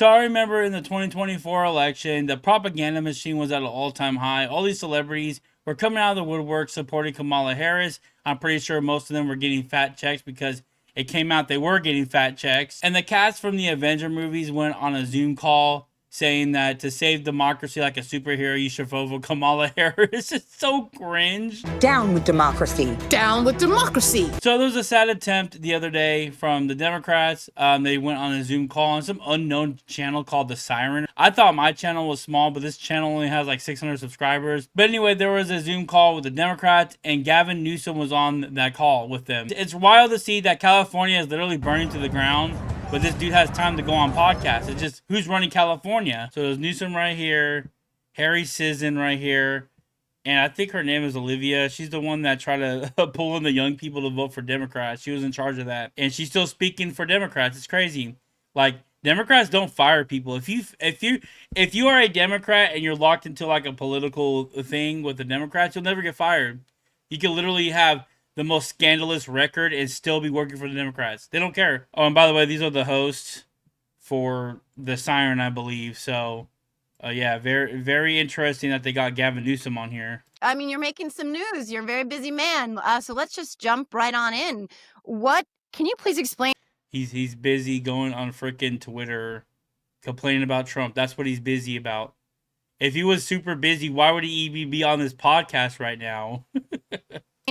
So I remember in the 2024 election, the propaganda machine was at an all-time high. All these celebrities were coming out of the woodwork supporting Kamala Harris. I'm pretty sure most of them were getting fat checks because it came out they were getting fat checks. And the cast from the Avenger movies went on a Zoom call saying that to save democracy like a superhero, you should vote for Kamala Harris. It's so cringe. Down with democracy. Down with democracy. So there was a sad attempt the other day from the Democrats. They went on a Zoom call on some unknown channel called The Siren. I thought my channel was small, but this channel only has like 600 subscribers. But anyway, there was a Zoom call with the Democrats, and Gavin Newsom was on that call with them. It's wild to see that California is literally burning to the ground, but this dude has time to go on podcasts. It's just, who's running California? So there's Newsom right here, Harry Sisson right here, and I think her name is Olivia. She's the one that tried to pull in the young people to vote for Democrats. She was in charge of that, and she's still speaking for Democrats. It's crazy. Like, Democrats don't fire people. If you are a Democrat and you're locked into like a political thing with the Democrats, you'll never get fired. You can literally have the most scandalous record and still be working for the Democrats. They don't care. Oh, and by the way, these are the hosts for the Siren, I believe. So, yeah, very, very interesting that they got Gavin Newsom on here. I mean, you're making some news. You're a very busy man. So let's just jump right on in. Can you please explain? He's busy going on freaking Twitter complaining about Trump. That's what he's busy about. If he was super busy, why would he even be on this podcast right now?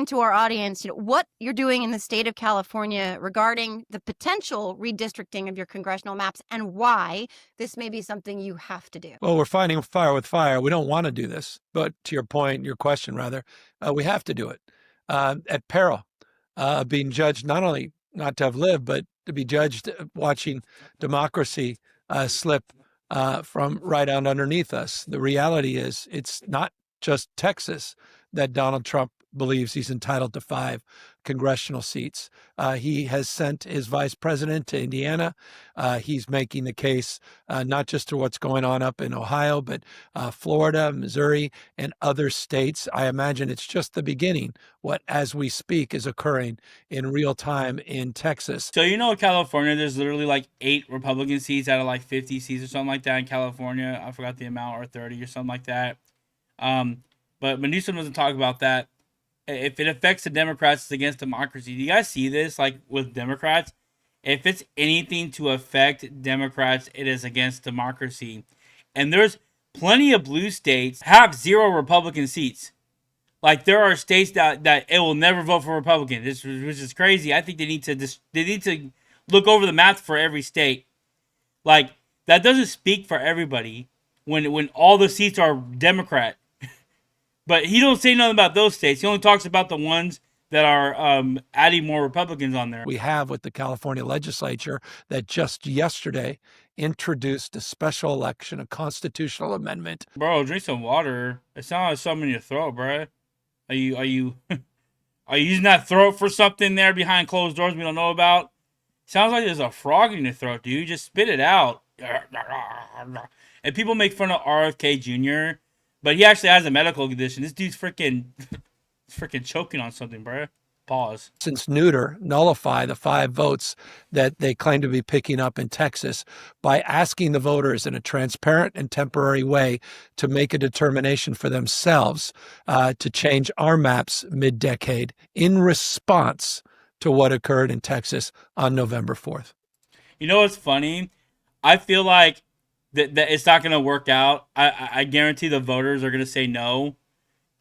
To our audience, what you're doing in the state of California regarding the potential redistricting of your congressional maps and why this may be something you have to do. Well, we're fighting fire with fire. We don't want to do this, but to your point, your question rather, we have to do it at peril, being judged not only not to have lived, but to be judged watching democracy slip from right out underneath us. The reality is it's not just Texas that Donald Trump believes he's entitled to 5 congressional seats. He has sent his vice president to Indiana. He's making the case not just to what's going on up in Ohio, but Florida, Missouri, and other states. I imagine it's just the beginning, what, as we speak, is occurring in real time in Texas. So, California, there's literally like 8 Republican seats out of like 50 seats or something like that in California. I forgot the amount, or 30 or something like that. But Newsom doesn't talk about that. If it affects the Democrats, it's against democracy. Do you guys see this? Like with Democrats, if it's anything to affect Democrats, it is against democracy. And there's plenty of blue states have 0 Republican seats. Like there are states that it will never vote for Republican, which is crazy. I think they need to look over the map for every state. Like that doesn't speak for everybody when all the seats are Democrat. But he don't say nothing about those states. He only talks about the ones that are adding more Republicans on there. We have with the California legislature that just yesterday introduced a special election, a constitutional amendment. Bro, drink some water. It sounds like something in your throat, bro. Are you are you using that throat for something there behind closed doors we don't know about? Sounds like there's a frog in your throat, dude. Just spit it out. And people make fun of RFK Jr., but he actually has a medical condition. This dude's freaking choking on something, bro. Pause. Since nullify the 5 votes that they claim to be picking up in Texas by asking the voters in a transparent and temporary way to make a determination for themselves to change our maps mid-decade in response to what occurred in Texas on November 4th. You know what's funny? I feel like that it's not going to work out. I guarantee the voters are going to say no.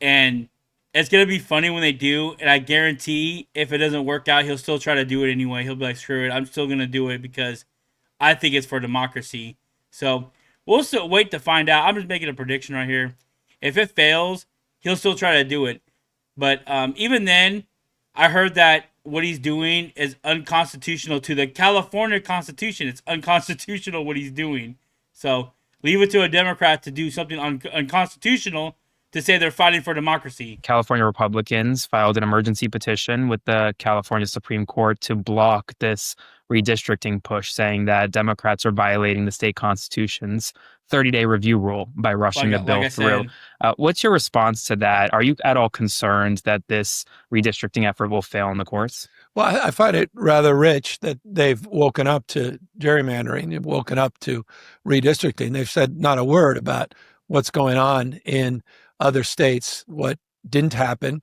And it's going to be funny when they do. And I guarantee if it doesn't work out, he'll still try to do it anyway. He'll be like, screw it. I'm still going to do it because I think it's for democracy. So we'll still wait to find out. I'm just making a prediction right here. If it fails, he'll still try to do it. But even then, I heard that what he's doing is unconstitutional to the California Constitution. It's unconstitutional what he's doing. So leave it to a Democrat to do something unconstitutional to say they're fighting for democracy. California Republicans filed an emergency petition with the California Supreme Court to block this redistricting push, saying that Democrats are violating the state constitution's 30-day review rule by rushing the bill through. What's your response to that? Are you at all concerned that this redistricting effort will fail in the courts? Well, I find it rather rich that they've woken up to gerrymandering, they've woken up to redistricting. They've said not a word about what's going on in other states, what didn't happen.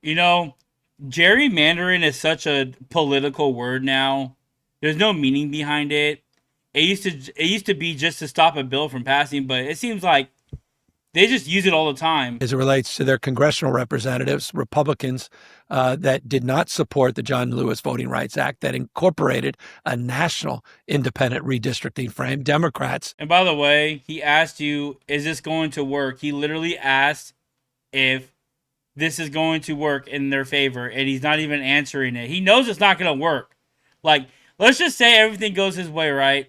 You know, gerrymandering is such a political word now. There's no meaning behind it. It used to be just to stop a bill from passing, but it seems like they just use it all the time. As it relates to their congressional representatives, Republicans that did not support the John Lewis Voting Rights Act that incorporated a national independent redistricting frame, Democrats. And by the way, he asked you, is this going to work? He literally asked if this is going to work in their favor, and he's not even answering it. He knows it's not going to work. Like, let's just say everything goes his way, right?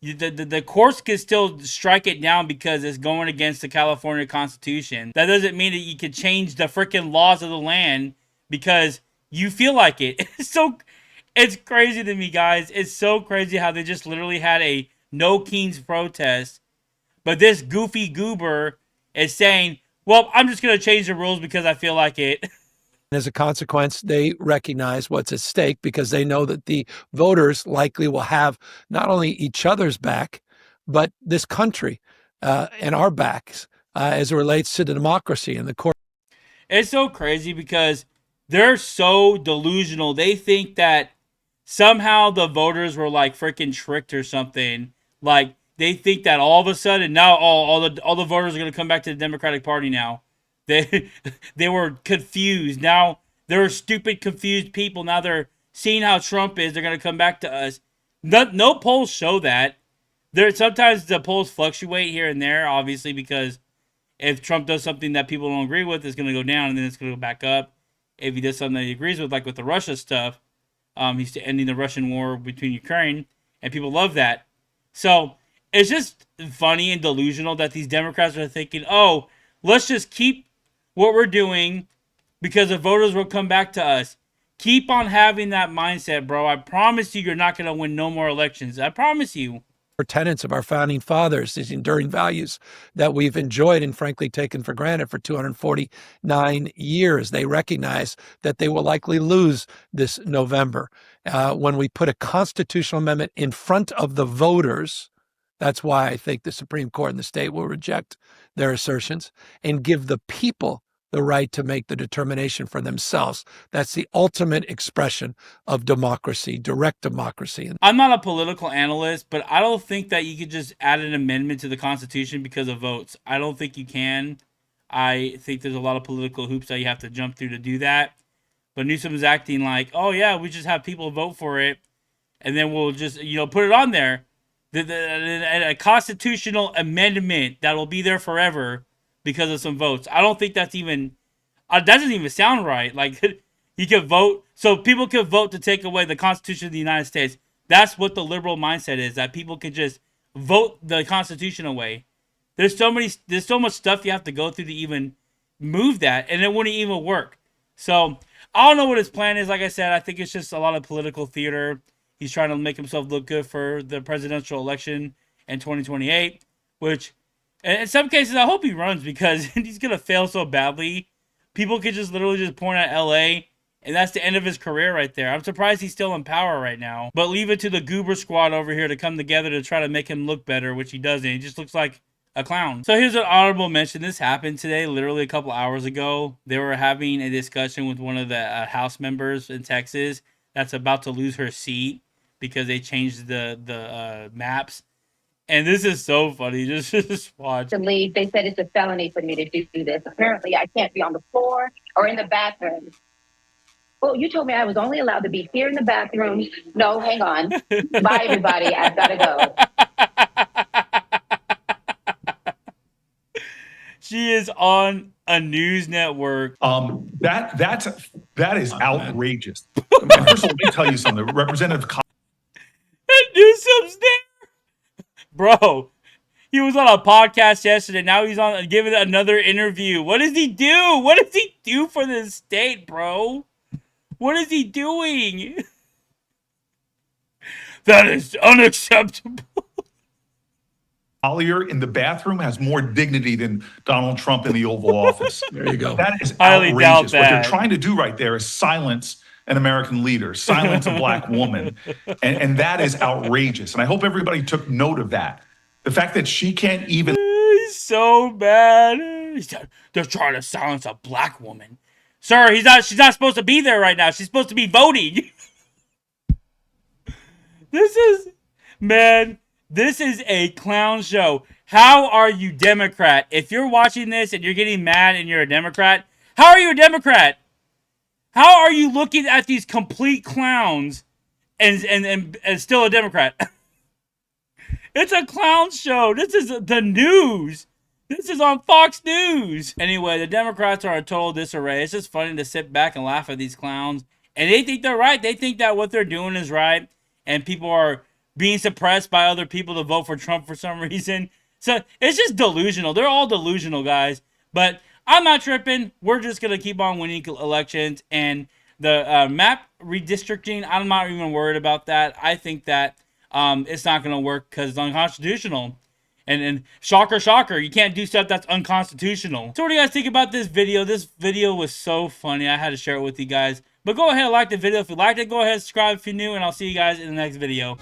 The courts can still strike it down because it's going against the California Constitution. That doesn't mean that you can change the freaking laws of the land because you feel like it. It's crazy to me, guys. It's so crazy how they just literally had a no kings protest, but this goofy Goober is saying, well, I'm just going to change the rules because I feel like it. As a consequence, they recognize what's at stake because they know that the voters likely will have not only each other's back, but this country and our backs as it relates to the democracy and the court. It's so crazy because they're so delusional. They think that somehow the voters were like freaking tricked or something. Like they think that all of a sudden now all the voters are going to come back to the Democratic Party now. They were confused. Now they're stupid, confused people. Now they're seeing how Trump is. They're going to come back to us. No polls show that. Sometimes the polls fluctuate here and there, obviously, because if Trump does something that people don't agree with, it's going to go down and then it's going to go back up. If he does something that he agrees with, like with the Russia stuff, he's ending the Russian war between Ukraine, and people love that. So it's just funny and delusional that these Democrats are thinking, oh, let's just keep what we're doing because the voters will come back to us. Keep on having that mindset, bro. I promise you're not going to win no more elections. I promise you. Tenets of our founding fathers, these enduring values that we've enjoyed and frankly taken for granted for 249 years. They recognize that they will likely lose this November. When we put a constitutional amendment in front of the voters, that's why I think the Supreme Court in the state will reject their assertions and give the people the right to make the determination for themselves. That's the ultimate expression of democracy, direct democracy. I'm not a political analyst, but I don't think that you could just add an amendment to the Constitution because of votes. I don't think you can. I think there's a lot of political hoops that you have to jump through to do that. But Newsom is acting like, oh yeah, we just have people vote for it, and then we'll just put it on there. A constitutional amendment that will be there forever because of some votes. I don't think that's even that doesn't even sound right. Like you could vote, so people could vote to take away the Constitution of the United States. That's what the liberal mindset is, that people could just vote the Constitution away. There's so much stuff you have to go through to even move that, and it wouldn't even work. So I don't know what his plan is. Like I said, I think it's just a lot of political theater. He's trying to make himself look good for the presidential election in 2028, which in some cases I hope he runs because he's going to fail so badly. People could just literally just point at LA and that's the end of his career right there. I'm surprised he's still in power right now. But leave it to the Goober squad over here to come together to try to make him look better, which he doesn't. He just looks like a clown. So here's an honorable mention. This happened today, literally a couple hours ago. They were having a discussion with one of the House members in Texas that's about to lose her seat because they changed the maps. And this is so funny. Just watch. To leave, they said it's a felony for me to do this. Apparently, I can't be on the floor or in the bathroom. Well, you told me I was only allowed to be here in the bathroom. No, hang on. Bye, everybody. I've got to go. She is on a news network. That is outrageous. First of all, let me tell you something. Representative Newsom's there. Bro, He was on a podcast yesterday. Now he's on giving another interview. What does he do? What does he do for this state, bro? What is he doing? That is unacceptable. Collier in the bathroom has more dignity than Donald Trump in the Oval Office. There you go. That is Highly doubt outrageous. What they're that. trying to do right there is silence an American leader, silence a black woman. And that is outrageous. And I hope everybody took note of that. The fact that she can't even. He's so bad. They're trying to silence a black woman. Sir, she's not supposed to be there right now. She's supposed to be voting. This is a clown show. How are you Democrat? If you're watching this and you're getting mad and you're a Democrat, how are you a Democrat? How are you looking at these complete clowns and still a Democrat? It's a clown show. This is the news. This is on Fox News. Anyway, the Democrats are in total disarray. It's just funny to sit back and laugh at these clowns. And they think they're right. They think that what they're doing is right. And people are being suppressed by other people to vote for Trump for some reason. So it's just delusional. They're all delusional, guys. But I'm not tripping. We're just going to keep on winning elections. And the map redistricting, I'm not even worried about that. I think that it's not going to work because it's unconstitutional. And shocker, shocker, you can't do stuff that's unconstitutional. So what do you guys think about this video? This video was so funny. I had to share it with you guys. But go ahead and like the video. If you liked it, go ahead and subscribe if you're new. And I'll see you guys in the next video.